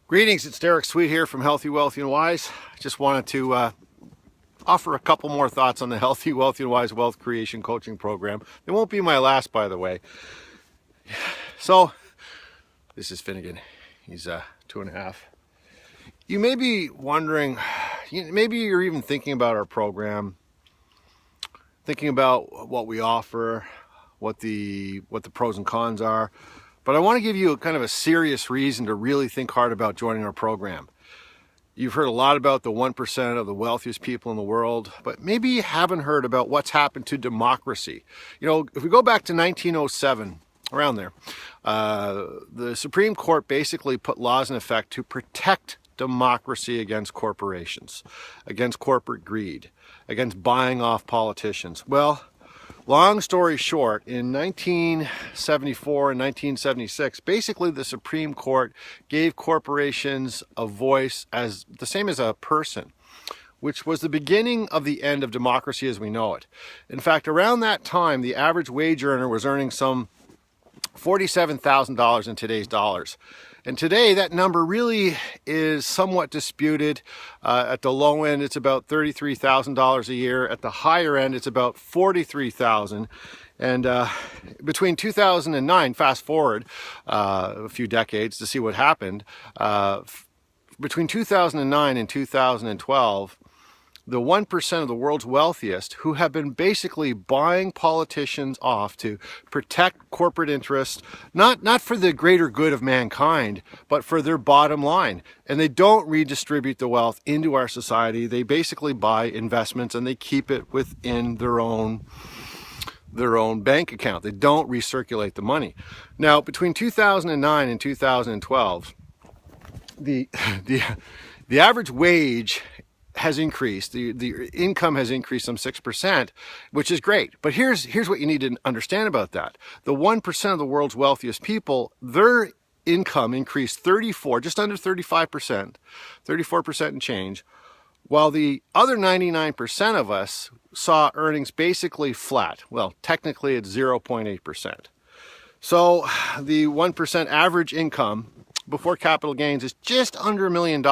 Greetings, it's Derek Sweet here from Healthy, Wealthy, and Wise. I just wanted to offer a couple more thoughts on the Healthy, Wealthy, and Wise Wealth Creation Coaching Program. It won't be my last, by the way. So, this is Finnegan. He's 2.5. You may be wondering, maybe you're even thinking about our program, thinking about what we offer, what the pros and cons are. But I want to give you kind of a serious reason to really think hard about joining our program. You've heard a lot about the 1% of the wealthiest people in the world, but maybe you haven't heard about what's happened to democracy. You know, if we go back to 1907, around there, the Supreme Court basically put laws in effect to protect democracy against corporations, against corporate greed, against buying off politicians. Well, long story short, in 1974 and 1976, basically the Supreme Court gave corporations a voice as the same as a person, which was the beginning of the end of democracy as we know it. In fact, around that time, the average wage earner was earning some $47,000 in today's dollars. And today, that number really is somewhat disputed. At the low end, it's about $33,000 a year. At the higher end, it's about $43,000. And between 2009, fast forward a few decades to see what happened, between 2009 and 2012, the 1% of the world's wealthiest who have been basically buying politicians off to protect corporate interests, not for the greater good of mankind, but for their bottom line. And they don't redistribute the wealth into our society. They basically buy investments and they keep it within their own bank account. They don't recirculate the money. Now, between 2009 and 2012, the average wage has increased, the income has increased some 6%, which is great. But here's what you need to understand about that. The 1% of the world's wealthiest people, their income increased just under 35%, 34% and change, while the other 99% of us saw earnings basically flat. Well, technically it's 0.8%. So the 1% average income before capital gains is just under $1 million.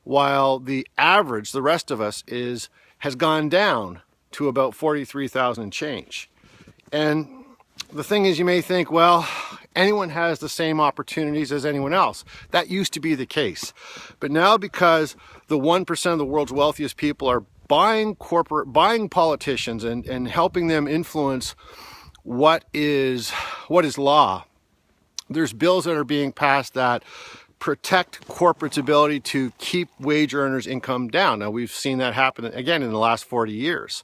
While the average, the rest of us, has gone down to about 43,000 change. And the thing is, you may think, well, anyone has the same opportunities as anyone else. That used to be the case. But now, because the 1% of the world's wealthiest people are buying politicians and helping them influence what is law, there's bills that are being passed that protect corporate's ability to keep wage earners' income down. Now, we've seen that happen again in the last 40 years.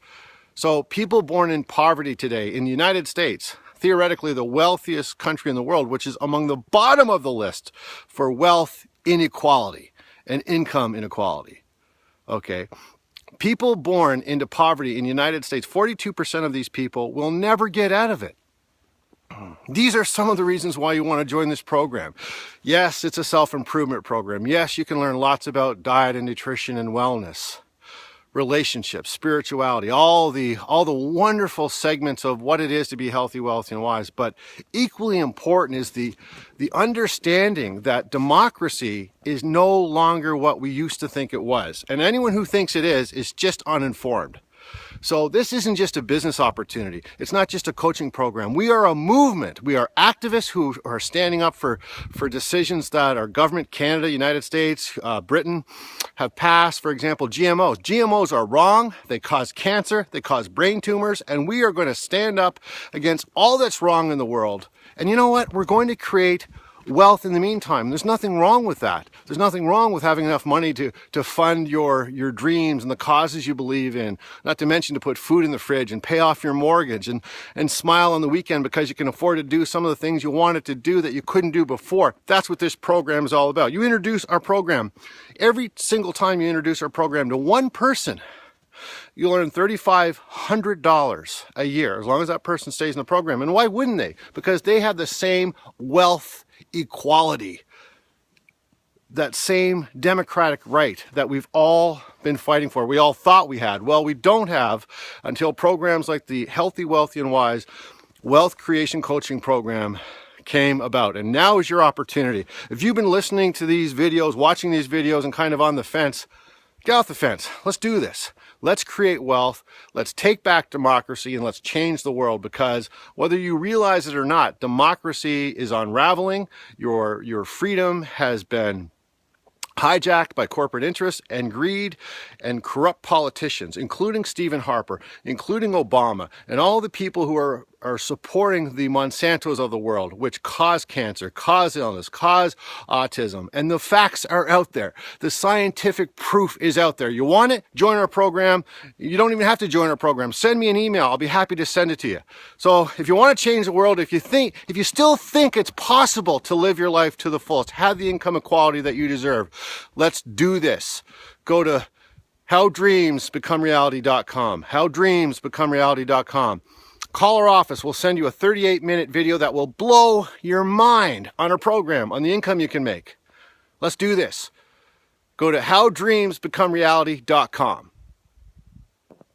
So people born in poverty today in the United States, theoretically the wealthiest country in the world, which is among the bottom of the list for wealth inequality and income inequality. Okay. People born into poverty in the United States, 42% of these people will never get out of it. These are some of the reasons why you want to join this program. Yes, it's a self-improvement program. Yes, you can learn lots about diet and nutrition and wellness, relationships, spirituality, all the wonderful segments of what it is to be healthy, wealthy, and wise. But equally important is the understanding that democracy is no longer what we used to think it was. And anyone who thinks it is just uninformed. So this isn't just a business opportunity. It's not just a coaching program. We are a movement. We are activists who are standing up for decisions that our government, Canada, United States, Britain, have passed. For example, GMOs. GMOs are wrong. They cause cancer. They cause brain tumors. And we are going to stand up against all that's wrong in the world. And you know what? We're going to create wealth in the meantime. There's nothing wrong with that. There's nothing wrong with having enough money to fund your dreams and the causes you believe in, not to mention to put food in the fridge and pay off your mortgage and smile on the weekend because you can afford to do some of the things you wanted to do that you couldn't do before. That's what this program is all about. You introduce our program. Every single time you introduce our program to one person, you'll earn $3,500 a year, as long as that person stays in the program. And why wouldn't they? Because they have the same wealth equality, that same democratic right that we've all been fighting for. We all thought we had. Well, we don't have until programs like the Healthy, Wealthy, and Wise Wealth Creation Coaching Program came about. And now is your opportunity. If you've been listening to these videos, watching these videos, and kind of on the fence, get off the fence. Let's do this. Let's create wealth. Let's take back democracy, and let's change the world, because whether you realize it or not, democracy is unraveling. Your freedom has been hijacked by corporate interests and greed and corrupt politicians, including Stephen Harper, including Obama, and all the people who are supporting the Monsantos of the world, which cause cancer, cause illness, cause autism. And the facts are out there. The scientific proof is out there. You want it? Join our program. You don't even have to join our program. Send me an email. I'll be happy to send it to you. So if you want to change the world, if you still think it's possible to live your life to the fullest, have the income equality that you deserve, let's do this. Go to howdreamsbecomereality.com. howdreamsbecomereality.com. Call our office. We'll send you a 38-minute video that will blow your mind on our program, on the income you can make. Let's do this. Go to howdreamsbecomereality.com.